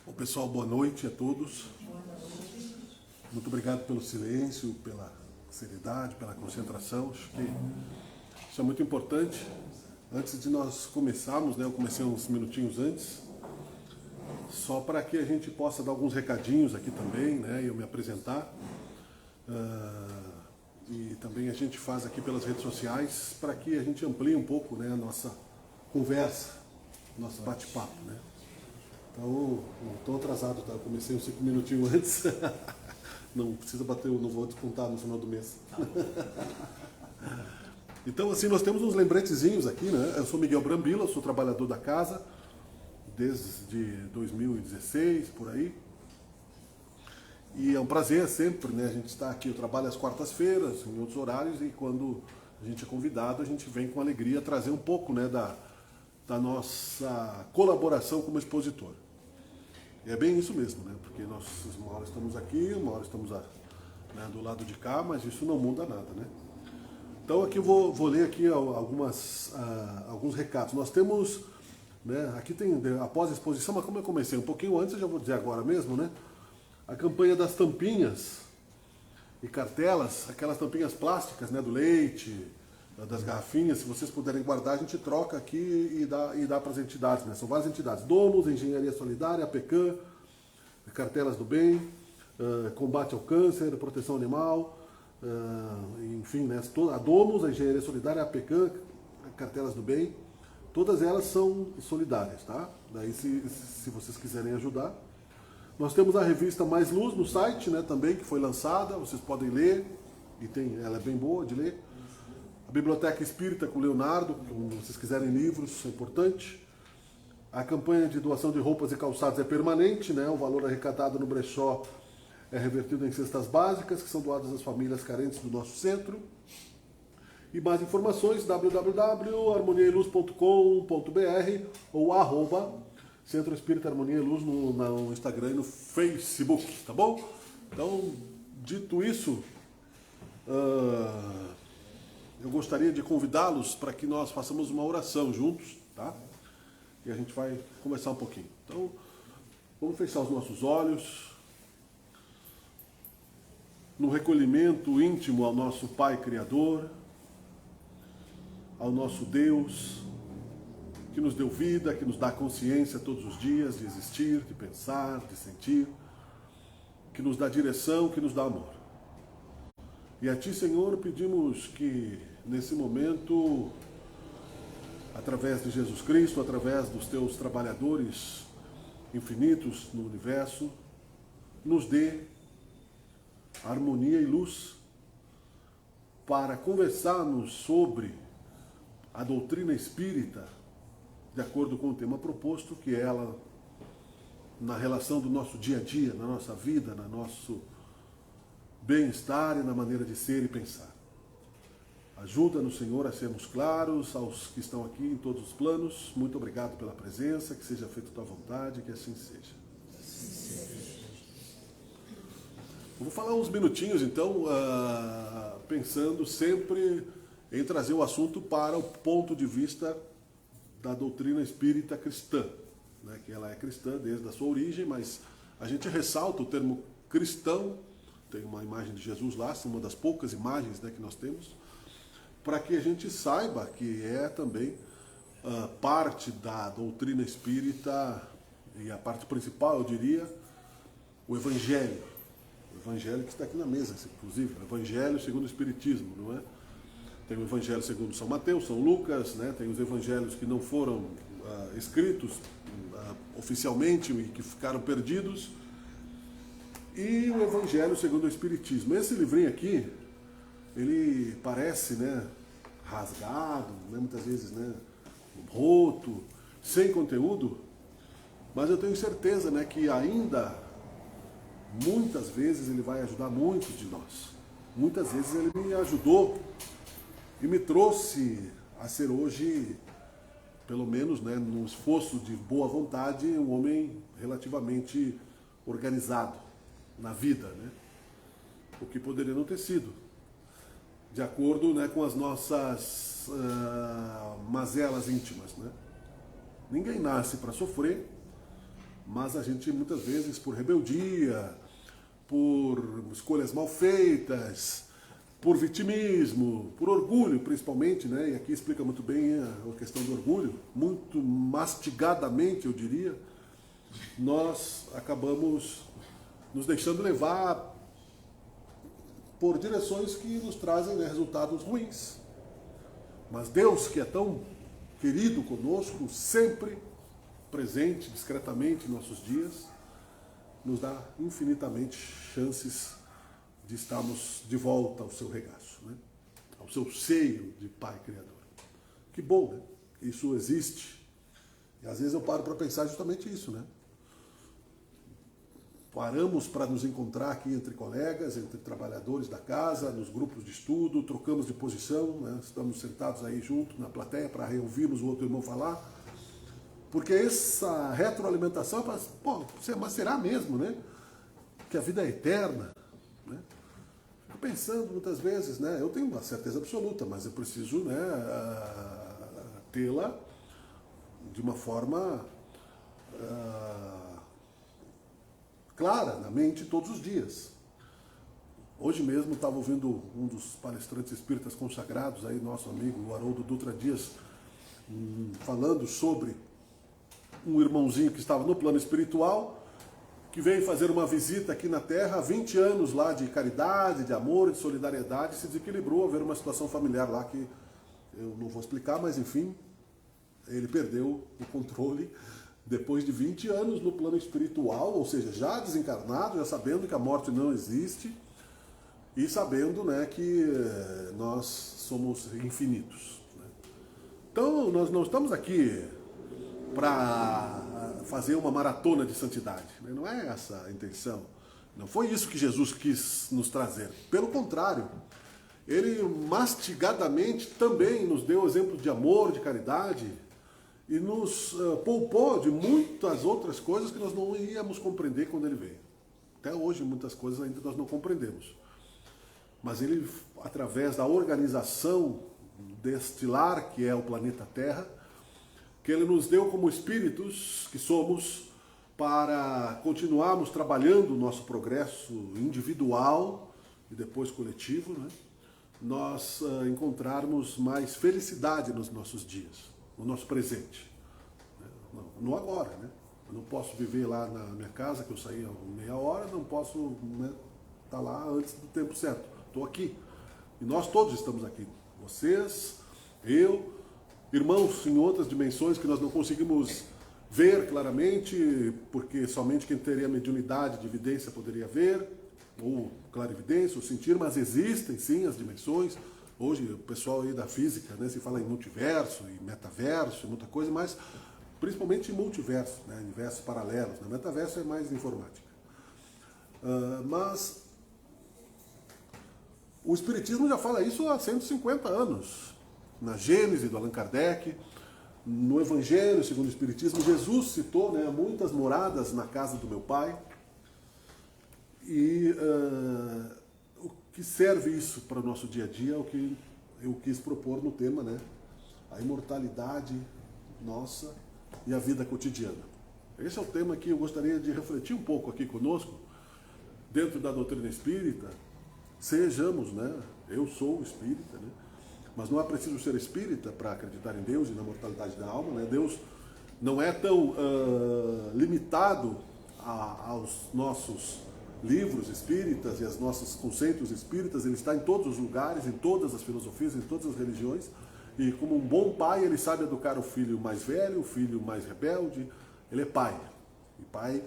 Bom, pessoal, boa noite a todos. Muito obrigado pelo silêncio, pela seriedade, pela concentração. Acho que isso é muito importante. Antes de nós começarmos, eu comecei uns minutinhos antes, só para que a gente possa dar alguns recadinhos aqui também, e eu me apresentar. E também a gente faz aqui pelas redes sociais para que a gente amplie um pouco, a nossa conversa, nosso bate-papo, Então, não estou atrasado, tá? Eu comecei uns 5 minutinhos antes. Não precisa bater, não vou descontar no final do mês. Então, assim, nós temos uns lembretezinhos aqui, Eu sou Miguel Brambila, sou trabalhador da casa desde 2016, por aí. E é um prazer sempre, a gente estar aqui. Eu trabalho às quartas-feiras, em outros horários, e quando a gente é convidado, a gente vem com alegria trazer um pouco, da nossa colaboração como expositor. E é bem isso mesmo, Porque nós uma hora estamos aqui, uma hora estamos do lado de cá, mas isso não muda nada, Então aqui eu vou ler aqui alguns recados. Nós temos, aqui tem, após a exposição, mas como eu comecei um pouquinho antes, eu já vou dizer agora mesmo, a campanha das tampinhas e cartelas, aquelas tampinhas plásticas, do leite, das garrafinhas, se vocês puderem guardar, a gente troca aqui e dá para as entidades, São várias entidades: Domus, Engenharia Solidária, APECAM, Cartelas do Bem, Combate ao Câncer, Proteção Animal, enfim, a Domus, a Engenharia Solidária, a APECAM, Cartelas do Bem, todas elas são solidárias, tá? Daí se vocês quiserem ajudar. Nós temos a revista Mais Luz no site, também, que foi lançada, vocês podem ler, ela é bem boa de ler. A Biblioteca Espírita com Leonardo, se vocês quiserem livros, é importante. A campanha de doação de roupas e calçados é permanente, O valor arrecadado no brechó é revertido em cestas básicas, que são doadas às famílias carentes do nosso centro. E mais informações, www.harmoniaeluz.com.br ou @Centro Espírita Harmonia e Luz no Instagram e no Facebook, tá bom? Então, dito isso, eu gostaria de convidá-los para que nós façamos uma oração juntos, tá? E a gente vai conversar um pouquinho. Então, vamos fechar os nossos olhos, no recolhimento íntimo ao nosso Pai Criador, ao nosso Deus, que nos deu vida, que nos dá consciência todos os dias de existir, de pensar, de sentir, que nos dá direção, que nos dá amor. E a Ti, Senhor, pedimos que, nesse momento, através de Jesus Cristo, através dos Teus trabalhadores infinitos no universo, nos dê harmonia e luz para conversarmos sobre a doutrina espírita, de acordo com o tema proposto, que é ela, na relação do nosso dia a dia, na nossa vida, no nosso bem-estar e na maneira de ser e pensar. Ajuda-nos, Senhor, a sermos claros aos que estão aqui em todos os planos. Muito obrigado pela presença, que seja feita a Tua vontade, que assim seja. Eu vou falar uns minutinhos, então, pensando sempre em trazer o assunto para o ponto de vista da doutrina espírita cristã, que ela é cristã desde a sua origem, mas a gente ressalta o termo cristão. Tem uma imagem de Jesus lá, uma das poucas imagens que nós temos, para que a gente saiba que é também parte da doutrina espírita, e a parte principal, eu diria, o Evangelho. O Evangelho que está aqui na mesa, inclusive, o Evangelho segundo o Espiritismo, não é? Tem o Evangelho segundo São Mateus, São Lucas, tem os Evangelhos que não foram escritos oficialmente e que ficaram perdidos, e o Evangelho segundo o Espiritismo. Esse livrinho aqui, ele parece, rasgado, muitas vezes, roto, sem conteúdo, mas eu tenho certeza, que ainda, muitas vezes, ele vai ajudar muitos de nós. Muitas vezes ele me ajudou e me trouxe a ser hoje, pelo menos, num esforço de boa vontade, um homem relativamente organizado na vida, o que poderia não ter sido, de acordo com as nossas mazelas íntimas. Ninguém nasce para sofrer, mas a gente muitas vezes por rebeldia, por escolhas mal feitas, por vitimismo, por orgulho principalmente, né? E aqui explica muito bem a questão do orgulho, muito mastigadamente eu diria, nós acabamos nos deixando levar por direções que nos trazem, né, resultados ruins. Mas Deus, que é tão querido conosco, sempre presente discretamente em nossos dias, nos dá infinitamente chances de estarmos de volta ao seu regaço, né? Ao seu seio de Pai Criador. Que bom, né? Isso existe. E às vezes eu paro para pensar justamente isso, né? Paramos para nos encontrar aqui entre colegas, entre trabalhadores da casa, nos grupos de estudo, trocamos de posição, né? Estamos sentados aí junto na plateia para ouvirmos o outro irmão falar. Porque essa retroalimentação, pô, mas será mesmo, né? Que a vida é eterna, né? Fico pensando muitas vezes, né? Eu tenho uma certeza absoluta, mas eu preciso, né, tê-la de uma forma clara na mente todos os dias. Hoje mesmo estava ouvindo um dos palestrantes espíritas consagrados, aí, nosso amigo o Haroldo Dutra Dias, falando sobre um irmãozinho que estava no plano espiritual, que veio fazer uma visita aqui na Terra há 20 anos lá de caridade, de amor, de solidariedade, se desequilibrou, haver uma situação familiar lá que eu não vou explicar, mas enfim, ele perdeu o controle depois de 20 anos no plano espiritual, ou seja, já desencarnado, já sabendo que a morte não existe e sabendo, né, que nós somos infinitos, né? Então, nós não estamos aqui para fazer uma maratona de santidade, né? Não é essa a intenção. Não foi isso que Jesus quis nos trazer. Pelo contrário, ele mastigadamente também nos deu exemplo de amor, de caridade, e nos poupou de muitas outras coisas que nós não íamos compreender quando ele veio. Até hoje, muitas coisas ainda nós não compreendemos. Mas ele, através da organização deste lar, que é o planeta Terra, que ele nos deu como espíritos que somos, para continuarmos trabalhando o nosso progresso individual e depois coletivo, né? Nós encontrarmos mais felicidade nos nossos dias, no nosso presente. No agora, né? Eu não posso viver lá na minha casa, que eu saí há meia hora, não posso, né, estar lá antes do tempo certo. Estou aqui. E nós todos estamos aqui. Vocês, eu, irmãos em outras dimensões que nós não conseguimos ver claramente, porque somente quem teria mediunidade de evidência poderia ver, ou clarividência, ou sentir, mas existem sim as dimensões. Hoje o pessoal aí da física, né, se fala em multiverso, e metaverso, e muita coisa, mas principalmente em multiverso, né, universos paralelos. Né? Metaverso é mais informática. Mas o Espiritismo já fala isso há 150 anos. Na Gênese do Allan Kardec, no Evangelho segundo o Espiritismo, Jesus citou, né, muitas moradas na casa do meu Pai. E o que serve isso para o nosso dia a dia é o que eu quis propor no tema, né? A imortalidade nossa e a vida cotidiana. Esse é o tema que eu gostaria de refletir um pouco aqui conosco, dentro da doutrina espírita. Sejamos, né? Eu sou espírita, né? Mas não é preciso ser espírita para acreditar em Deus e na mortalidade da alma, né? Deus não é tão limitado aos nossos livros espíritas e aos nossos conceitos espíritas. Ele está em todos os lugares, em todas as filosofias, em todas as religiões. E como um bom pai, ele sabe educar o filho mais velho, o filho mais rebelde. Ele é pai. E pai,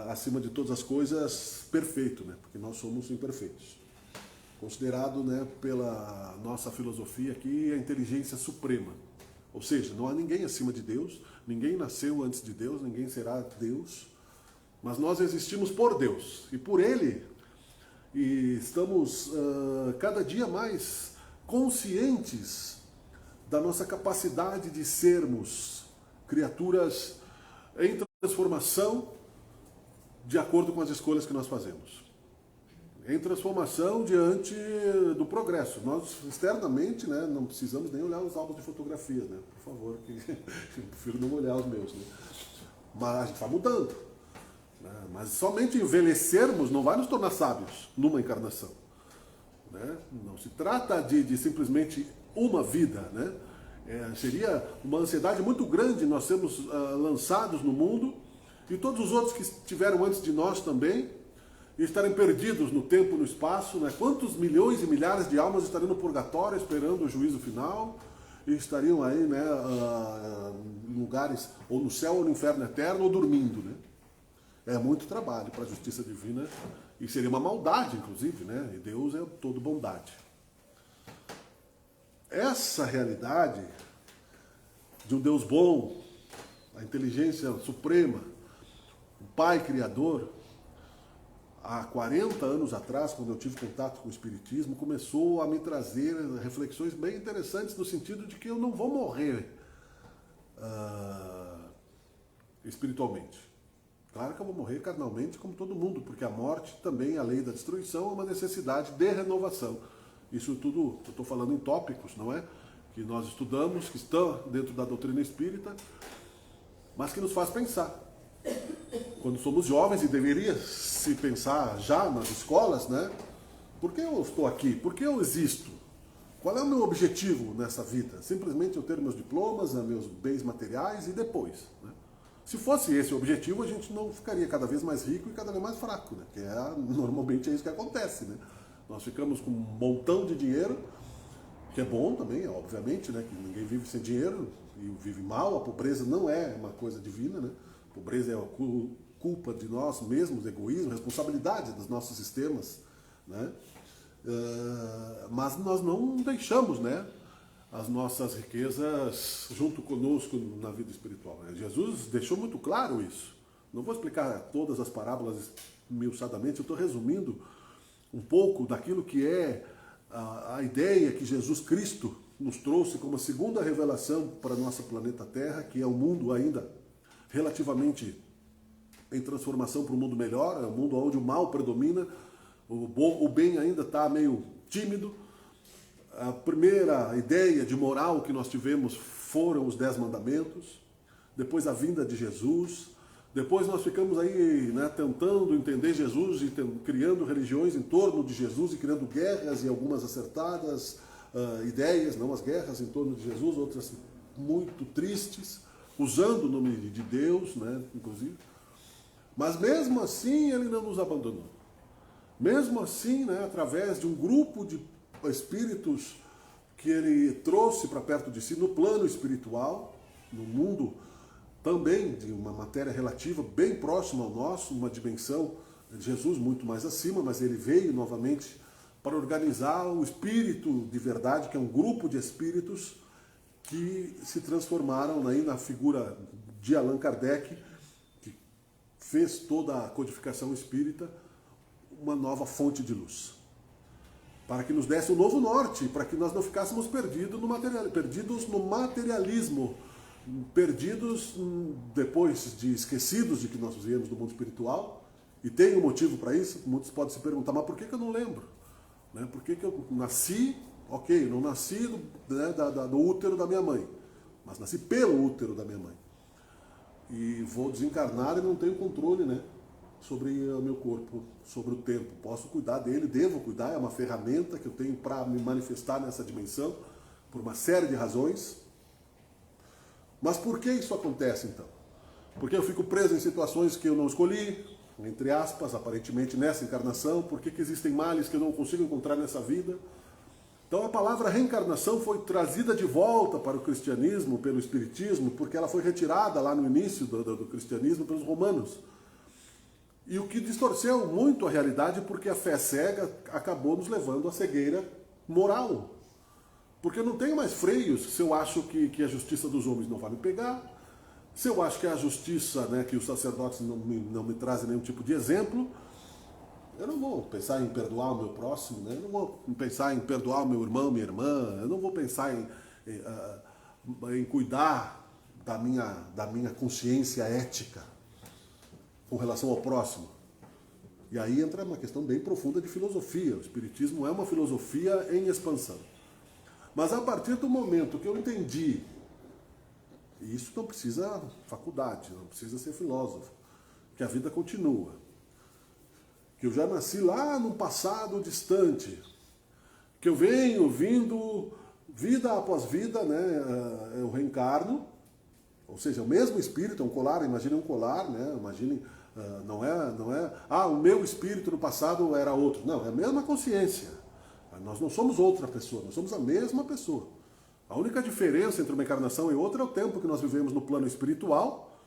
acima de todas as coisas, perfeito, né? Porque nós somos imperfeitos. Considerado, né, pela nossa filosofia aqui, a inteligência suprema. Ou seja, não há ninguém acima de Deus, ninguém nasceu antes de Deus, ninguém será Deus, mas nós existimos por Deus e por Ele, e estamos cada dia mais conscientes da nossa capacidade de sermos criaturas em transformação de acordo com as escolhas que nós fazemos. Em transformação diante do progresso. Nós, externamente, né, não precisamos nem olhar os álbuns de fotografia, né? Por favor, que eu prefiro não olhar os meus, né? mas a gente vai mudando. Né? Mas somente envelhecermos não vai nos tornar sábios numa encarnação. Né? Não se trata de simplesmente uma vida. Né? Seria uma ansiedade muito grande nós sermos lançados no mundo e todos os outros que estiveram antes de nós também e estarem perdidos no tempo e no espaço. Né? Quantos milhões e milhares de almas estariam no purgatório esperando o juízo final e estariam aí, né, em lugares ou no céu ou no inferno eterno ou dormindo. Né? É muito trabalho para a justiça divina e seria uma maldade, inclusive, né? E Deus é todo bondade. Essa realidade de um Deus bom, a inteligência suprema, o Pai Criador, há 40 anos atrás, quando eu tive contato com o Espiritismo, começou a me trazer reflexões bem interessantes no sentido de que eu não vou morrer espiritualmente. Claro que eu vou morrer carnalmente como todo mundo, porque a morte também, a lei da destruição, é uma necessidade de renovação. Isso tudo, eu estou falando em tópicos, não é? Que nós estudamos, que estão dentro da doutrina espírita, mas que nos faz pensar. Quando somos jovens, e deveria se pensar já nas escolas, né? Por que eu estou aqui? Por que eu existo? Qual é o meu objetivo nessa vida? Simplesmente eu ter meus diplomas, meus bens materiais e depois, né? Se fosse esse o objetivo, a gente não ficaria cada vez mais rico e cada vez mais fraco, né? Que normalmente é isso que acontece, né? Nós ficamos com um montão de dinheiro, que é bom também, obviamente, né? Que ninguém vive sem dinheiro e vive mal. A pobreza não é uma coisa divina, né? A pobreza é a culpa de nós mesmos, egoísmo, responsabilidade dos nossos sistemas, né? Mas nós não deixamos, né, as nossas riquezas junto conosco na vida espiritual. Jesus deixou muito claro isso. Não vou explicar todas as parábolas esmiuçadamente, eu estou resumindo um pouco daquilo que é a ideia que Jesus Cristo nos trouxe como a segunda revelação para o nosso planeta Terra, que é um mundo ainda relativamente em transformação para um mundo melhor, é um mundo onde o mal predomina, o bem ainda está meio tímido. A primeira ideia de moral que nós tivemos foram os 10 mandamentos, depois a vinda de Jesus, depois nós ficamos aí, né, tentando entender Jesus e criando religiões em torno de Jesus e criando guerras e algumas acertadas ideias, não as guerras em torno de Jesus, outras muito tristes, usando o nome de Deus, né, inclusive. Mas mesmo assim ele não nos abandonou. Mesmo assim, né, através de um grupo de espíritos que ele trouxe para perto de si no plano espiritual, no mundo também de uma matéria relativa bem próxima ao nosso, uma dimensão de Jesus muito mais acima, mas ele veio novamente para organizar o espírito de verdade, que é um grupo de espíritos que se transformaram aí na figura de Allan Kardec, que fez toda a codificação espírita, uma nova fonte de luz, para que nos desse um novo norte, para que nós não ficássemos perdidos no materialismo, perdidos depois de esquecidos de que nós viemos do mundo espiritual. E tem um motivo para isso. Muitos podem se perguntar, mas por que eu não lembro? Né? Por que eu nasci? Ok, não nasci do útero da minha mãe, mas nasci pelo útero da minha mãe. E vou desencarnar e não tenho controle, né, sobre o meu corpo, sobre o tempo. Posso cuidar dele, devo cuidar, é uma ferramenta que eu tenho para me manifestar nessa dimensão, por uma série de razões. Mas por que isso acontece, então? Porque eu fico preso em situações que eu não escolhi, entre aspas, aparentemente nessa encarnação. Por que existem males que eu não consigo encontrar nessa vida? Então a palavra reencarnação foi trazida de volta para o cristianismo, pelo espiritismo, porque ela foi retirada lá no início do cristianismo pelos romanos. E o que distorceu muito a realidade, porque a fé cega acabou nos levando à cegueira moral. Porque eu não tenho mais freios se eu acho que a justiça dos homens não vai me pegar, se eu acho que a justiça, né, que os sacerdotes não me trazem nenhum tipo de exemplo. Eu não vou pensar em perdoar o meu próximo, né? Eu não vou pensar em perdoar o meu irmão, minha irmã, eu não vou pensar em cuidar da minha consciência ética com relação ao próximo. E aí entra uma questão bem profunda de filosofia. O espiritismo é uma filosofia em expansão. Mas a partir do momento que eu entendi E isso não precisa faculdade, não precisa ser filósofo, que a vida continua. Que eu já nasci lá num passado distante, que eu venho vindo vida após vida, né? Eu reencarno, ou seja, o mesmo espírito, é um colar, imagine um colar, né? Imagine, não é, o meu espírito no passado era outro. Não, é a mesma consciência. Nós não somos outra pessoa, nós somos a mesma pessoa. A única diferença entre uma encarnação e outra é o tempo que nós vivemos no plano espiritual,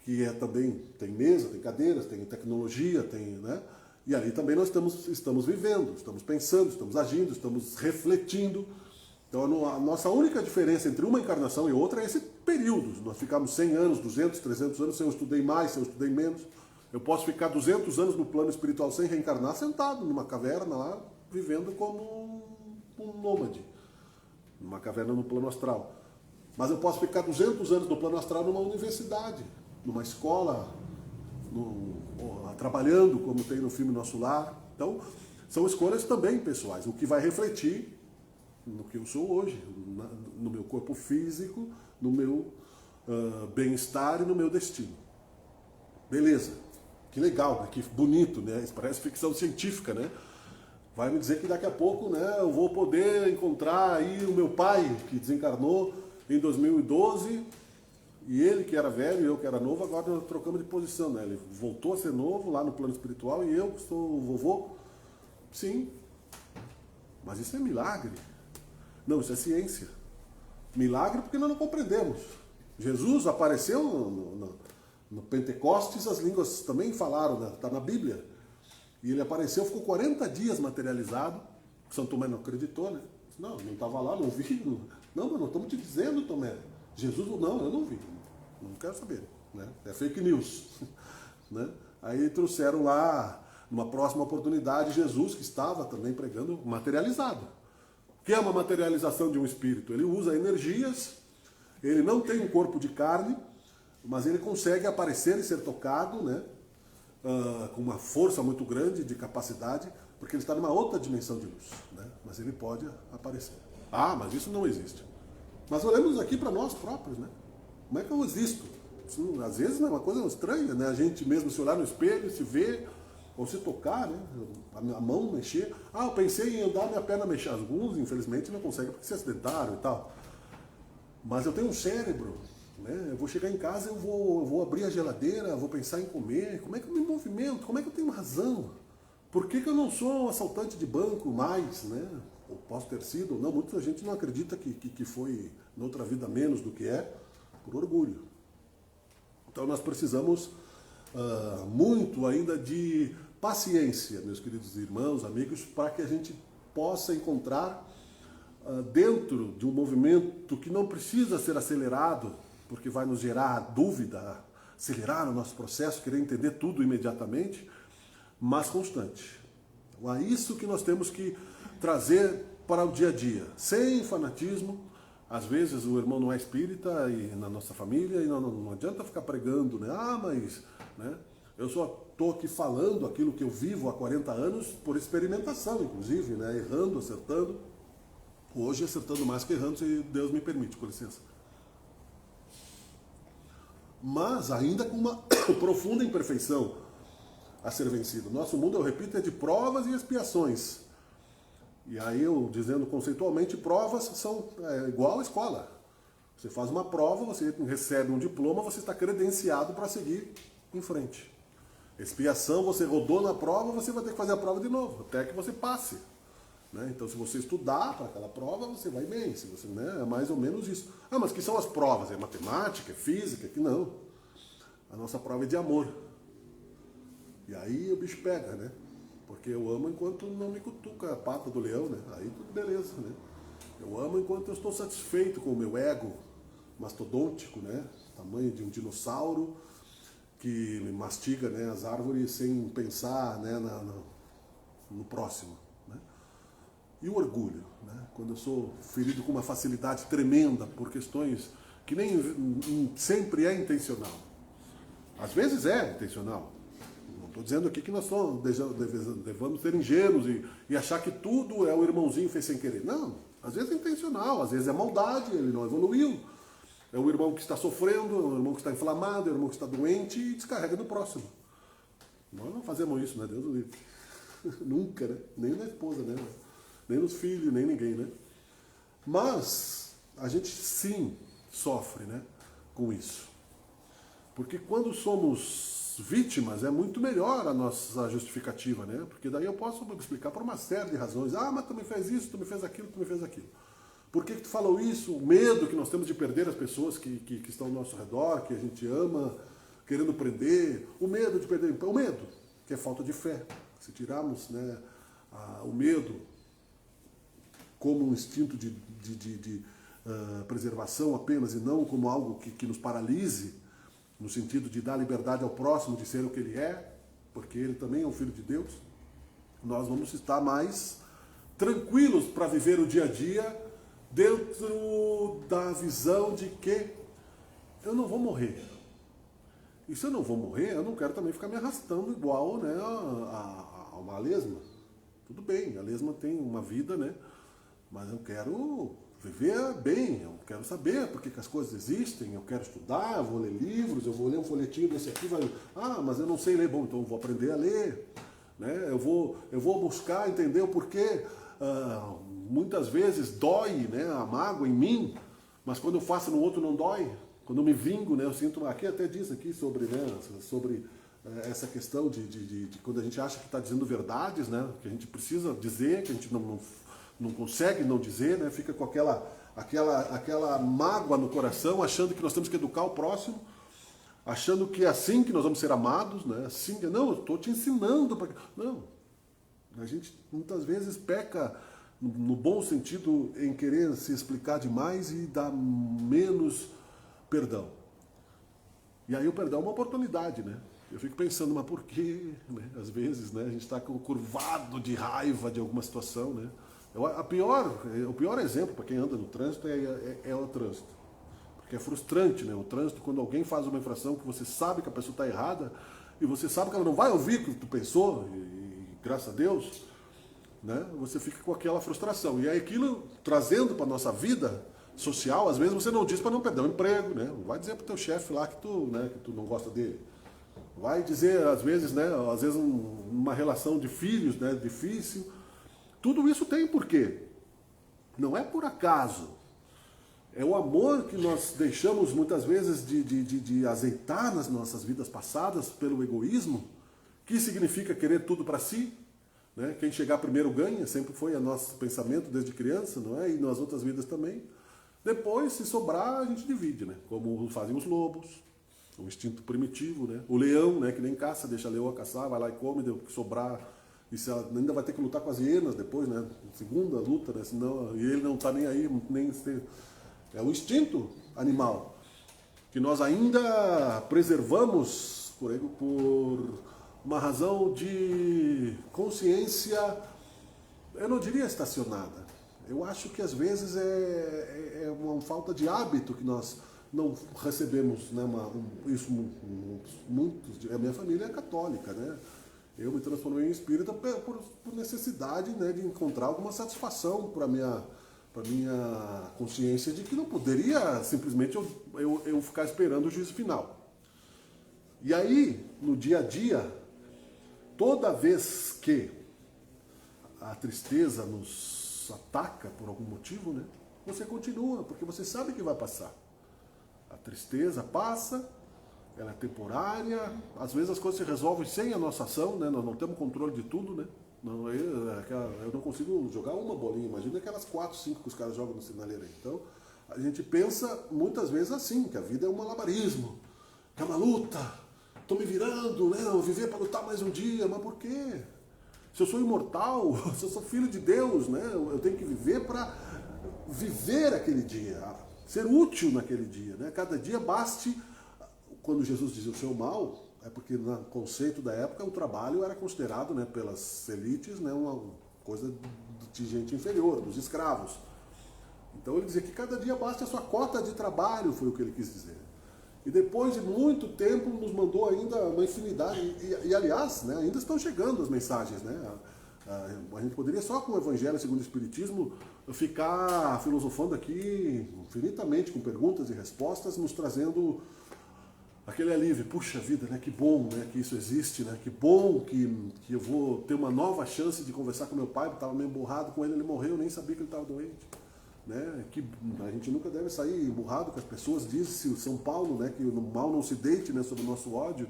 que também tem mesa, tem cadeiras, tem tecnologia, tem, né? E ali também nós estamos vivendo, estamos pensando, estamos agindo, estamos refletindo. Então a nossa única diferença entre uma encarnação e outra é esse período. Nós ficamos 100 anos, 200, 300 anos, se eu estudei mais, se eu estudei menos. Eu posso ficar 200 anos no plano espiritual sem reencarnar, sentado numa caverna lá, vivendo como um nômade. Numa caverna no plano astral. Mas eu posso ficar 200 anos no plano astral numa universidade, numa escola, trabalhando, como tem no filme Nosso Lar. Então, são escolhas também pessoais, o que vai refletir no que eu sou hoje, no meu corpo físico, no meu bem-estar e no meu destino. Beleza, que legal, né? Que bonito, né? Isso parece ficção científica, né? Vai me dizer que daqui a pouco, né, eu vou poder encontrar aí o meu pai, que desencarnou em 2012, e ele que era velho e eu que era novo, agora nós trocamos de posição, né? Ele voltou a ser novo lá no plano espiritual e eu que sou o vovô. Sim, mas isso é milagre. Não, isso é ciência. Milagre porque nós não compreendemos. Jesus apareceu no Pentecostes, as línguas também falaram, né? Está na Bíblia. E ele apareceu, ficou 40 dias materializado. São Tomé não acreditou, né? Não estava lá, não vi. Não, mas nós estamos te dizendo, Tomé. Jesus, não, eu não vi. Não quero saber. Né? É fake news. Né? Aí trouxeram lá, numa próxima oportunidade, Jesus, que estava também pregando, materializado. O que é uma materialização de um espírito? Ele usa energias, ele não tem um corpo de carne, mas ele consegue aparecer e ser tocado, né? Com uma força muito grande de capacidade, porque ele está numa outra dimensão de luz, né? Mas ele pode aparecer. Ah, mas isso não existe. Mas olhamos aqui para nós próprios, né? Como é que eu existo? Isso, às vezes é uma coisa estranha, né? A gente mesmo se olhar no espelho, se ver, ou se tocar, né? A mão mexer. Ah, eu pensei em andar, minha perna mexer. Alguns, infelizmente, não conseguem porque se acidentaram e tal. Mas eu tenho um cérebro. Né? Eu vou chegar em casa, eu vou abrir a geladeira, eu vou pensar em comer. Como é que eu me movimento? Como é que eu tenho razão? Por que eu não sou um assaltante de banco mais? Né? Ou posso ter sido, ou não. Muita gente não acredita que foi noutra vida menos do que é, por orgulho. Então nós precisamos muito ainda de paciência, meus queridos irmãos, amigos, para que a gente possa encontrar dentro de um movimento que não precisa ser acelerado, porque vai nos gerar dúvida, acelerar o nosso processo, querer entender tudo imediatamente, mas constante. Então, é isso que nós temos que trazer para o dia a dia, sem fanatismo. Às vezes o irmão não é espírita e na nossa família, e não adianta ficar pregando, né? Ah, mas né, eu só estou aqui falando aquilo que eu vivo há 40 anos por experimentação, inclusive, né? Errando, acertando. Hoje acertando mais que errando, se Deus me permite, com licença. Mas ainda com uma profunda imperfeição a ser vencido. Nosso mundo, eu repito, é de provas e expiações. E aí eu, dizendo conceitualmente, provas são igual à escola. Você faz uma prova, você recebe um diploma, você está credenciado para seguir em frente. Expiação, você rodou na prova, você vai ter que fazer a prova de novo, até que você passe. Né? Então, se você estudar para aquela prova, você vai bem. Se você, né, é mais ou menos isso. Ah, mas que são as provas? É matemática, é física? Que não. A nossa prova é de amor. E aí o bicho pega, né? Porque eu amo enquanto não me cutuca a pata do leão, né? Aí tudo beleza, né? Eu amo enquanto eu estou satisfeito com o meu ego mastodôntico, né? Tamanho de um dinossauro que me mastiga, né, as árvores sem pensar, né, no próximo. E o orgulho, né? Quando eu sou ferido com uma facilidade tremenda por questões que nem sempre é intencional. Às vezes é intencional. Não estou dizendo aqui que nós devamos ser ingênuos e achar que tudo é o irmãozinho fez sem querer. Não, às vezes é intencional, às vezes é maldade, ele não evoluiu. É o irmão que está sofrendo, é o irmão que está inflamado, é o irmão que está doente e descarrega no próximo. Nós não fazemos isso, né? Deus do livre. Nunca, né? Nem na esposa, né? Nem nos filhos, nem ninguém, né? Mas a gente sim sofre, né? Com isso. Porque quando somos vítimas, é muito melhor a nossa justificativa, né? Porque daí eu posso explicar por uma série de razões. Ah, mas tu me fez isso, tu me fez aquilo, tu me fez aquilo. Por que tu falou isso? O medo que nós temos de perder as pessoas que estão ao nosso redor, que a gente ama, querendo prender. O medo de perder. O medo, que é falta de fé. Se tirarmos, né, o medo como um instinto de preservação apenas e não como algo que nos paralise, no sentido de dar liberdade ao próximo de ser o que ele é, porque ele também é um filho de Deus, nós vamos estar mais tranquilos para viver o dia a dia dentro da visão de que eu não vou morrer. E se eu não vou morrer, eu não quero também ficar me arrastando igual, né, a uma lesma. Tudo bem, a lesma tem uma vida, né? Mas eu quero viver bem, eu quero saber por que as coisas existem, eu quero estudar, eu vou ler livros, eu vou ler um folhetinho desse aqui, mas eu não sei ler, bom, então eu vou aprender a ler, né? Eu vou buscar entender o porquê. Muitas vezes dói, né, a mágoa em mim, mas quando eu faço no outro não dói. Quando eu me vingo, né, eu sinto, aqui até diz aqui sobre, né, sobre essa questão de quando a gente acha que está dizendo verdades, né, que a gente precisa dizer, que a gente não consegue não dizer, né, fica com aquela mágoa no coração, achando que nós temos que educar o próximo, achando que é assim que nós vamos ser amados, né, assim, não, eu estou te ensinando. Não, a gente muitas vezes peca no bom sentido em querer se explicar demais e dar menos perdão. E aí o perdão é uma oportunidade, né? Eu fico pensando, mas por quê? Né? Às vezes, né, a gente está curvado de raiva de alguma situação, né? O pior exemplo para quem anda no trânsito é o trânsito. Porque é frustrante, né? O trânsito, quando alguém faz uma infração que você sabe que a pessoa está errada e você sabe que ela não vai ouvir o que tu pensou, e graças a Deus, né, você fica com aquela frustração. E aí aquilo, trazendo para a nossa vida social, às vezes você não diz para não perder o emprego, né? Não vai dizer para o teu chefe lá que tu não gosta dele. Vai dizer, às vezes, né, uma relação de filhos, né, difícil. Tudo isso tem porquê. Não é por acaso. É o amor que nós deixamos muitas vezes de azeitar nas nossas vidas passadas pelo egoísmo, que significa querer tudo para si. Né? Quem chegar primeiro ganha, sempre foi o nosso pensamento desde criança, não é? E nas outras vidas também. Depois, se sobrar, a gente divide, né? Como fazem os lobos, o instinto primitivo, né? O leão, né, que nem caça, deixa a leoa caçar, vai lá e come, o que sobrar. E se ela ainda vai ter que lutar com as hienas depois, né? Segunda luta, né? Senão, e ele não está nem aí, nem é o instinto animal que nós ainda preservamos por uma razão de consciência, eu não diria estacionada. Eu acho que às vezes é uma falta de hábito que nós não recebemos, né, isso muito. A minha família é católica, né? Eu me transformei em espírita por necessidade, né, de encontrar alguma satisfação para minha consciência de que não poderia simplesmente eu ficar esperando o juízo final. E aí, no dia a dia, toda vez que a tristeza nos ataca por algum motivo, né, você continua, porque você sabe que vai passar. A tristeza passa, ela é temporária, às vezes as coisas se resolvem sem a nossa ação, né, nós não temos controle de tudo, né. Eu não consigo jogar uma bolinha, imagina aquelas 4, 5 que os caras jogam no sinaleiro. Então, a gente pensa muitas vezes assim, que a vida é um malabarismo, que é uma luta, estou me virando, né, eu viver para lutar mais um dia, mas por quê? Se eu sou imortal, se eu sou filho de Deus, né, eu tenho que viver para viver aquele dia, ser útil naquele dia, né, cada dia baste. Quando Jesus dizia o seu mal, é porque no conceito da época o trabalho era considerado, né, pelas elites, né, uma coisa de gente inferior, dos escravos. Então ele dizia que cada dia basta a sua cota de trabalho, foi o que ele quis dizer. E depois de muito tempo nos mandou ainda uma infinidade, e aliás, né, ainda estão chegando as mensagens, né, A gente poderia só com o Evangelho segundo o Espiritismo ficar filosofando aqui infinitamente com perguntas e respostas, nos trazendo aquele alívio. Puxa vida, né? Que bom, né, que isso existe, né? Que bom que eu vou ter uma nova chance de conversar com meu pai, porque estava meio emburrado com ele, ele morreu, eu nem sabia que ele estava doente. Né? Que a gente nunca deve sair emburrado com as pessoas, diz São Paulo, né, que o mal não se deite, né, sobre o nosso ódio.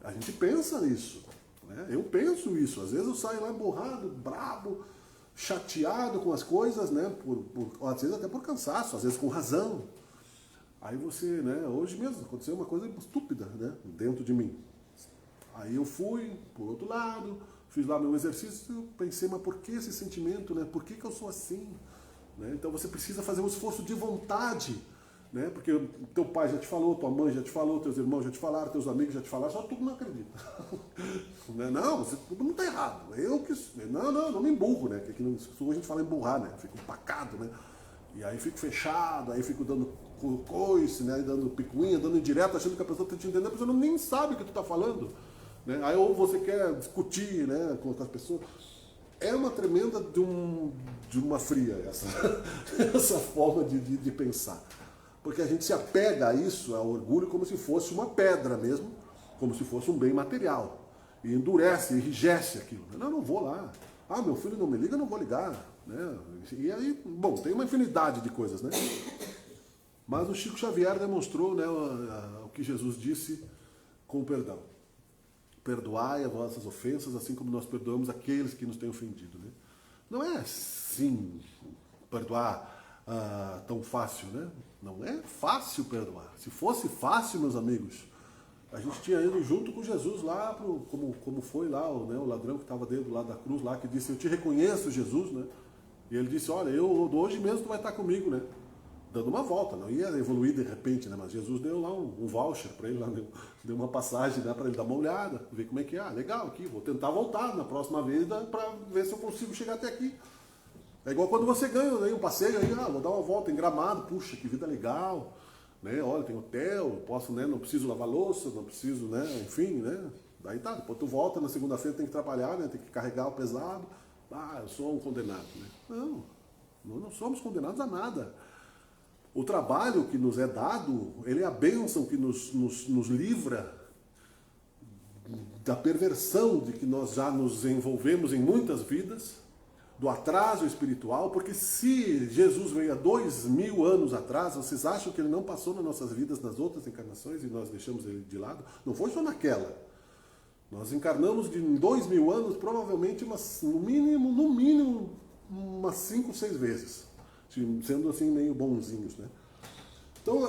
A gente pensa nisso, né? Eu penso isso, às vezes eu saio lá emburrado, brabo, chateado com as coisas, né, às vezes até por cansaço, às vezes com razão. Aí você, né, hoje mesmo aconteceu uma coisa estúpida, né, dentro de mim. Aí eu fui por outro lado, fiz lá meu exercício, pensei, mas por que esse sentimento, né? Por que eu sou assim? Né? Então você precisa fazer um esforço de vontade, né? Porque teu pai já te falou, tua mãe já te falou, teus irmãos já te falaram, teus amigos já te falaram, só tu não acredita. Não, tudo não está errado. Eu que. Não me emburro, né? Que a gente fala emburrar, né? Fico empacado, né? E aí fico fechado, aí fico dando coice, né? Dando picuinha, dando indireto, achando que a pessoa está te entendendo, a pessoa nem sabe o que tu está falando. Né? Aí ou você quer discutir, né, com as pessoas. É uma tremenda de uma fria essa forma de pensar. Porque a gente se apega a isso, ao orgulho, como se fosse uma pedra mesmo, como se fosse um bem material. E endurece, enrijece aquilo. Não vou lá. Ah, meu filho não me liga, não vou ligar. Né? E aí, bom, tem uma infinidade de coisas, né? Mas o Chico Xavier demonstrou, né, o que Jesus disse com o perdão. Perdoai as vossas ofensas, assim como nós perdoamos aqueles que nos têm ofendido. Né? Não é assim perdoar tão fácil, né? Não é fácil perdoar. Se fosse fácil, meus amigos, a gente tinha ido junto com Jesus lá, como foi lá, o ladrão que estava dentro lá da cruz, lá, que disse, eu te reconheço, Jesus, né? E ele disse, olha, hoje mesmo tu vai estar comigo, né? Dando uma volta, não ia evoluir de repente, né? Mas Jesus deu lá um voucher para ele, lá, deu uma passagem, né, para ele dar uma olhada, ver como é que é. Legal aqui, vou tentar voltar na próxima vez para ver se eu consigo chegar até aqui. É igual quando você ganha, né, um passeio aí, vou dar uma volta em Gramado, puxa, que vida legal, né? Olha, tem hotel, posso, né, não preciso lavar louça, não preciso, né, enfim, né? Daí tá, depois tu volta, na segunda-feira tem que trabalhar, né, tem que carregar o pesado. Ah, eu sou um condenado, né? Não somos condenados a nada. O trabalho que nos é dado, ele é a bênção que nos livra da perversão de que nós já nos envolvemos em muitas vidas, do atraso espiritual, porque se Jesus veio há 2000 anos atrás, vocês acham que ele não passou nas nossas vidas, nas outras encarnações, e nós deixamos ele de lado? Não foi só naquela. Nós encarnamos em 2000 anos, provavelmente, no mínimo, umas 5, 6 vezes. Sendo assim meio bonzinhos, né? Então,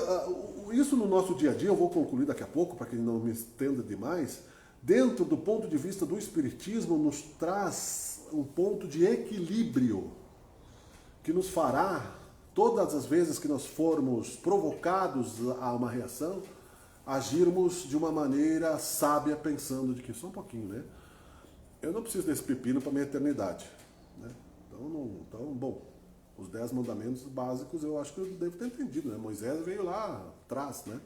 isso no nosso dia a dia, eu vou concluir daqui a pouco, para que não me estenda demais, dentro do ponto de vista do Espiritismo, nos traz um ponto de equilíbrio que nos fará, todas as vezes que nós formos provocados a uma reação, agirmos de uma maneira sábia, pensando de que, só um pouquinho, né? Eu não preciso desse pepino para minha eternidade, né? Então, bom, os 10 mandamentos básicos eu acho que eu devo ter entendido, né? Moisés veio lá atrás, né?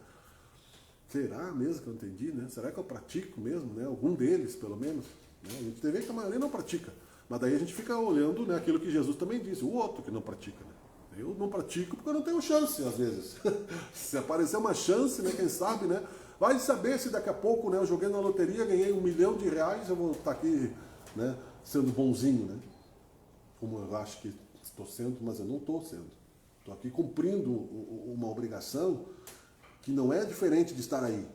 Será mesmo que eu entendi, né? Será que eu pratico mesmo, né? Algum deles, pelo menos. Né? A gente vê que a maioria não pratica. Mas daí a gente fica olhando, né, aquilo que Jesus também disse, o outro que não pratica, né? Eu não pratico porque eu não tenho chance, às vezes. Se aparecer uma chance, né, quem sabe, né? Vai saber se daqui a pouco, né, eu joguei na loteria, ganhei R$1 milhão, eu vou estar aqui, né, sendo bonzinho, né? Como eu acho que estou sendo, mas eu não estou sendo. Estou aqui cumprindo uma obrigação que não é diferente de estar aí.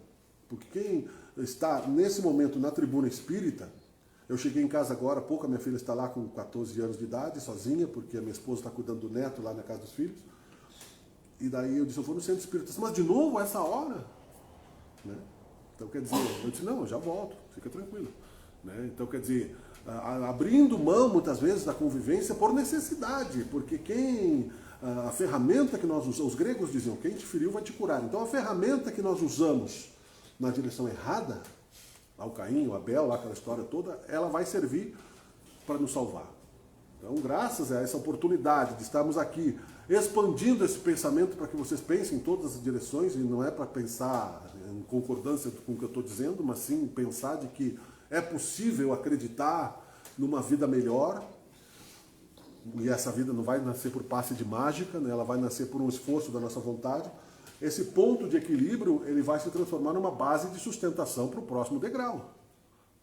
Porque quem está nesse momento na tribuna espírita, eu cheguei em casa agora há pouco, a minha filha está lá com 14 anos de idade, sozinha, porque a minha esposa está cuidando do neto lá na casa dos filhos. E daí eu disse, eu vou no centro espírita, mas de novo, a essa hora? Né? Então quer dizer, eu disse, não, eu já volto, fica tranquilo. Né? Então quer dizer, abrindo mão muitas vezes da convivência por necessidade, porque a ferramenta que nós usamos, os gregos diziam, quem te feriu vai te curar. Então a ferramenta que nós usamos na direção errada, ao Caim, o Abel, lá, aquela história toda, ela vai servir para nos salvar. Então, graças a essa oportunidade de estarmos aqui expandindo esse pensamento para que vocês pensem em todas as direções, e não é para pensar em concordância com o que eu estou dizendo, mas sim pensar de que é possível acreditar numa vida melhor, e essa vida não vai nascer por passe de mágica, né? Ela vai nascer por um esforço da nossa vontade. Esse ponto de equilíbrio, ele vai se transformar numa base de sustentação para o próximo degrau,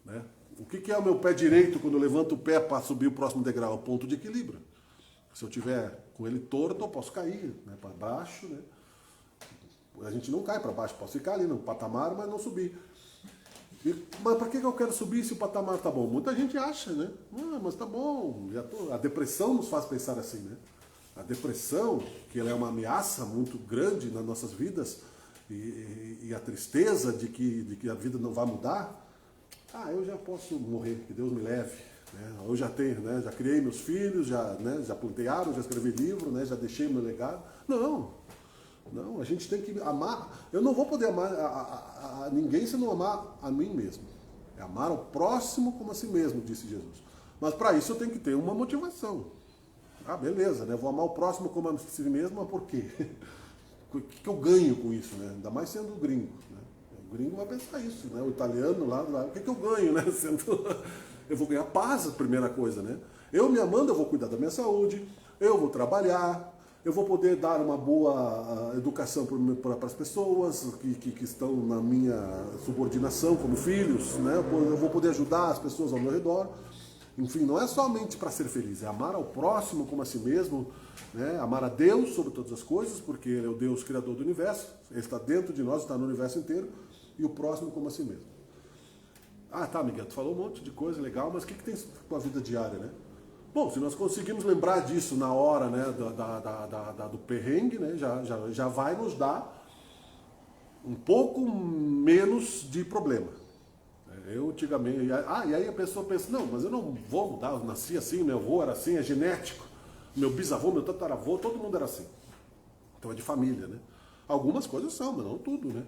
né? O que é o meu pé direito quando eu levanto o pé para subir o próximo degrau? O ponto de equilíbrio. Se eu tiver com ele torto, eu posso cair, né, para baixo, né? A gente não cai para baixo, posso ficar ali no patamar, mas não subir. Mas para que eu quero subir se o patamar tá bom? Muita gente acha, né? Mas tá bom. A depressão nos faz pensar assim, né? A depressão, que ela é uma ameaça muito grande nas nossas vidas, e a tristeza de que a vida não vai mudar. Eu já posso morrer, que Deus me leve. Né? Eu já tenho, né? Já criei meus filhos, já plantei árvore, já escrevi livro, né? Já deixei meu legado. Não, a gente tem que amar. Eu não vou poder amar a ninguém se não amar a mim mesmo. É amar ao próximo como a si mesmo, disse Jesus. Mas para isso eu tenho que ter uma motivação. Beleza, né? Vou amar o próximo como a si mesmo, mas por quê? O que eu ganho com isso, né? Ainda mais sendo gringo, né? O gringo vai pensar isso, né? O italiano lá, o que eu ganho, né? Eu vou ganhar paz, a primeira coisa, né? Eu me amando, eu vou cuidar da minha saúde, eu vou trabalhar, eu vou poder dar uma boa educação para as pessoas que estão na minha subordinação como filhos, né? Eu vou poder ajudar as pessoas ao meu redor. Enfim, não é somente para ser feliz, é amar ao próximo como a si mesmo, né? Amar a Deus sobre todas as coisas, porque Ele é o Deus criador do universo, Ele está dentro de nós, está no universo inteiro, e o próximo como a si mesmo. Tá, Miguel, tu falou um monte de coisa legal, mas o que tem com a vida diária, né? Bom, se nós conseguimos lembrar disso na hora, né, do perrengue, né, já vai nos dar um pouco menos de problema. Eu antigamente... e aí a pessoa pensa, não, mas eu não vou mudar, eu nasci assim, meu avô era assim, é genético. Meu bisavô, meu tataravô, todo mundo era assim. Então é de família, né? Algumas coisas são, mas não tudo, né?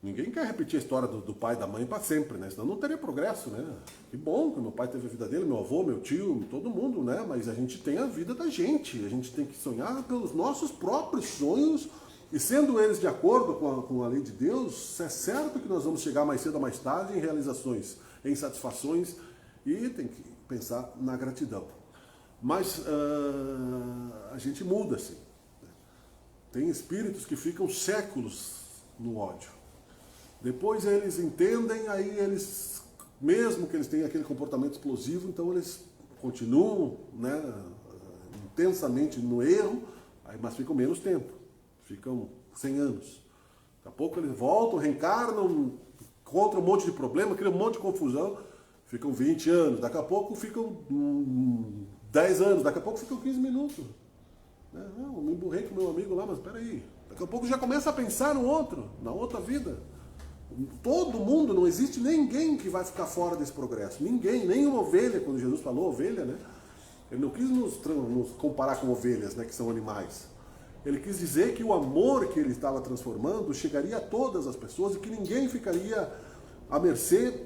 Ninguém quer repetir a história do pai e da mãe para sempre, né? Senão não teria progresso, né? Que bom que meu pai teve a vida dele, meu avô, meu tio, todo mundo, né? Mas a gente tem a vida da gente. A gente tem que sonhar pelos nossos próprios sonhos. E sendo eles de acordo com a lei de Deus, é certo que nós vamos chegar mais cedo ou mais tarde em realizações, em satisfações, e tem que pensar na gratidão. Mas a gente muda, assim. Tem espíritos que ficam séculos no ódio. Depois eles entendem, aí eles, mesmo que eles tenham aquele comportamento explosivo, então eles continuam, né, intensamente no erro, mas ficam menos tempo, ficam 100 anos. Daqui a pouco eles voltam, reencarnam, encontram um monte de problema, criam um monte de confusão, ficam 20 anos, daqui a pouco ficam 10 anos, daqui a pouco ficam 15 minutos. Não, eu me emburrei com meu amigo lá, mas peraí, daqui a pouco já começa a pensar no outro, na outra vida. Todo mundo, não existe ninguém que vai ficar fora desse progresso. Ninguém, nenhuma ovelha, quando Jesus falou ovelha, né? Ele não quis nos comparar com ovelhas, né, que são animais. Ele quis dizer que o amor que ele estava transformando chegaria a todas as pessoas e que ninguém ficaria à mercê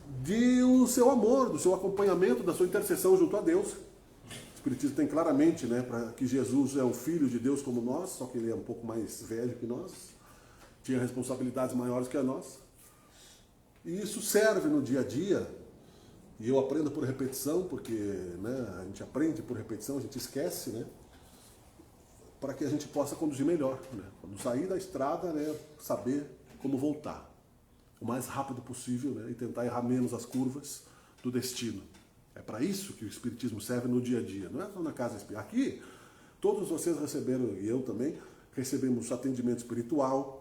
do seu amor, do seu acompanhamento, da sua intercessão junto a Deus. O Espiritismo tem claramente, né, para que Jesus é um filho de Deus como nós, só que ele é um pouco mais velho que nós. Tinha responsabilidades maiores que a nossa. E isso serve no dia a dia, e eu aprendo por repetição, porque, né, a gente aprende por repetição, a gente esquece, né, para que a gente possa conduzir melhor. Né? Quando sair da estrada, né, saber como voltar o mais rápido possível, né, e tentar errar menos as curvas do destino. É para isso que o Espiritismo serve no dia a dia, não é só na casa espírita. Aqui, todos vocês receberam, e eu também, recebemos atendimento espiritual.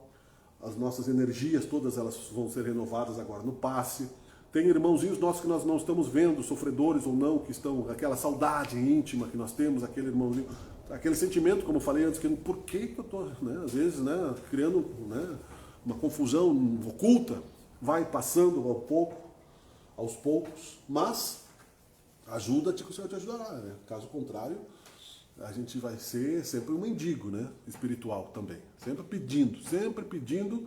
As nossas energias, todas elas vão ser renovadas agora no passe. Tem irmãozinhos nossos que nós não estamos vendo, sofredores ou não, que estão, aquela saudade íntima que nós temos, aquele irmãozinho, aquele sentimento, como eu falei antes, que por que eu estou, né, às vezes, né, criando, né, uma confusão oculta, vai passando aos poucos, mas ajuda-te que o Senhor te ajudará, né? Caso contrário, a gente vai ser sempre um mendigo, né, espiritual também. Sempre pedindo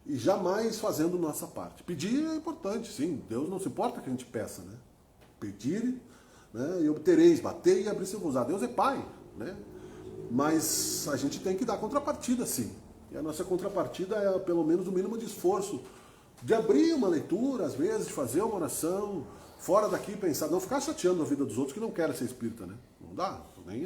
e jamais fazendo nossa parte. Pedir é importante, sim. Deus não se importa que a gente peça, né? Pedir, né, e obtereis, batei e abrir-se-vos-á. Deus é Pai, né? Mas a gente tem que dar contrapartida, sim. E a nossa contrapartida é pelo menos o mínimo de esforço de abrir uma leitura, às vezes, de fazer uma oração, fora daqui e pensar, não ficar chateando a vida dos outros que não querem ser espírita, né? Não dá, nem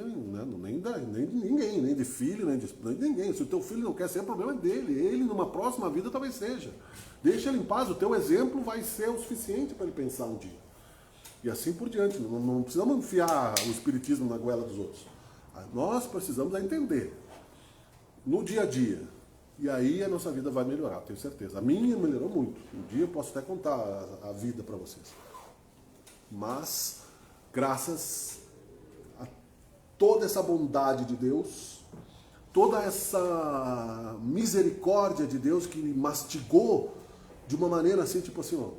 ninguém, nem de filho, nem de ninguém. Se o teu filho não quer ser, o problema é dele. Ele, numa próxima vida, talvez seja. Deixa ele em paz, o teu exemplo vai ser o suficiente para ele pensar um dia. E assim por diante, não precisamos enfiar o espiritismo na goela dos outros. Nós precisamos entender, no dia a dia, e aí a nossa vida vai melhorar, tenho certeza. A minha melhorou muito. Um dia eu posso até contar a vida para vocês. Mas, graças a toda essa bondade de Deus, toda essa misericórdia de Deus que mastigou de uma maneira assim, tipo assim, ó,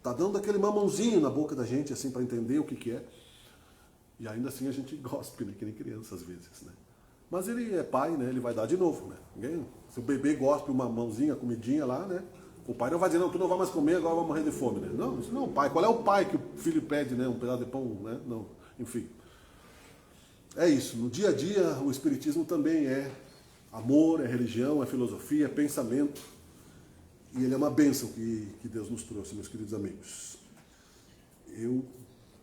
tá dando aquele mamãozinho na boca da gente, assim, para entender o que é. E ainda assim a gente gosta, né? Que nem criança às vezes, né? Mas ele é pai, né? Ele vai dar de novo, né? Se o bebê gosta uma mãozinha, comidinha lá, né? O pai não vai dizer, não, tu não vai mais comer, agora vai morrer de fome, né? Não, isso não é o pai. Qual é o pai que o filho pede, né? Um pedaço de pão, né? Não, enfim. É isso. No dia a dia, o espiritismo também é amor, é religião, é filosofia, é pensamento. E ele é uma bênção que Deus nos trouxe, meus queridos amigos. Eu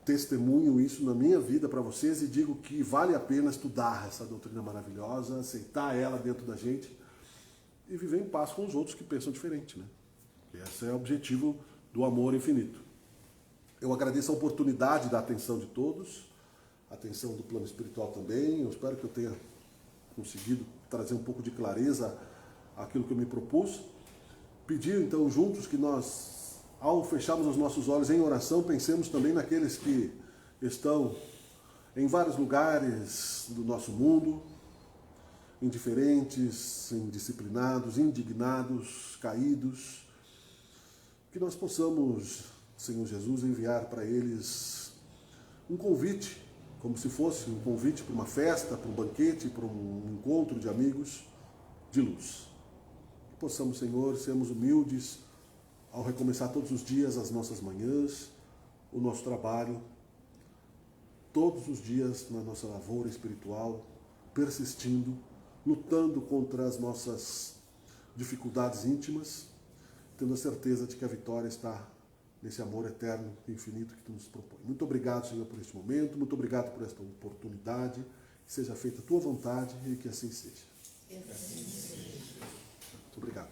testemunho isso na minha vida para vocês e digo que vale a pena estudar essa doutrina maravilhosa, aceitar ela dentro da gente e viver em paz com os outros que pensam diferente, né? Esse é o objetivo do amor infinito. Eu agradeço a oportunidade da atenção de todos, a atenção do plano espiritual também. Eu espero que eu tenha conseguido trazer um pouco de clareza àquilo que eu me propus. Pedir então juntos que nós, ao fecharmos os nossos olhos em oração, pensemos também naqueles que estão em vários lugares do nosso mundo, indiferentes, indisciplinados, indignados, caídos, que nós possamos, Senhor Jesus, enviar para eles um convite, como se fosse um convite para uma festa, para um banquete, para um encontro de amigos de luz. Que possamos, Senhor, sermos humildes ao recomeçar todos os dias as nossas manhãs, o nosso trabalho, todos os dias na nossa lavoura espiritual, persistindo, lutando contra as nossas dificuldades íntimas, tendo a certeza de que a vitória está nesse amor eterno e infinito que tu nos propõe. Muito obrigado, Senhor, por este momento, muito obrigado por esta oportunidade, que seja feita a tua vontade e que assim seja. Muito obrigado.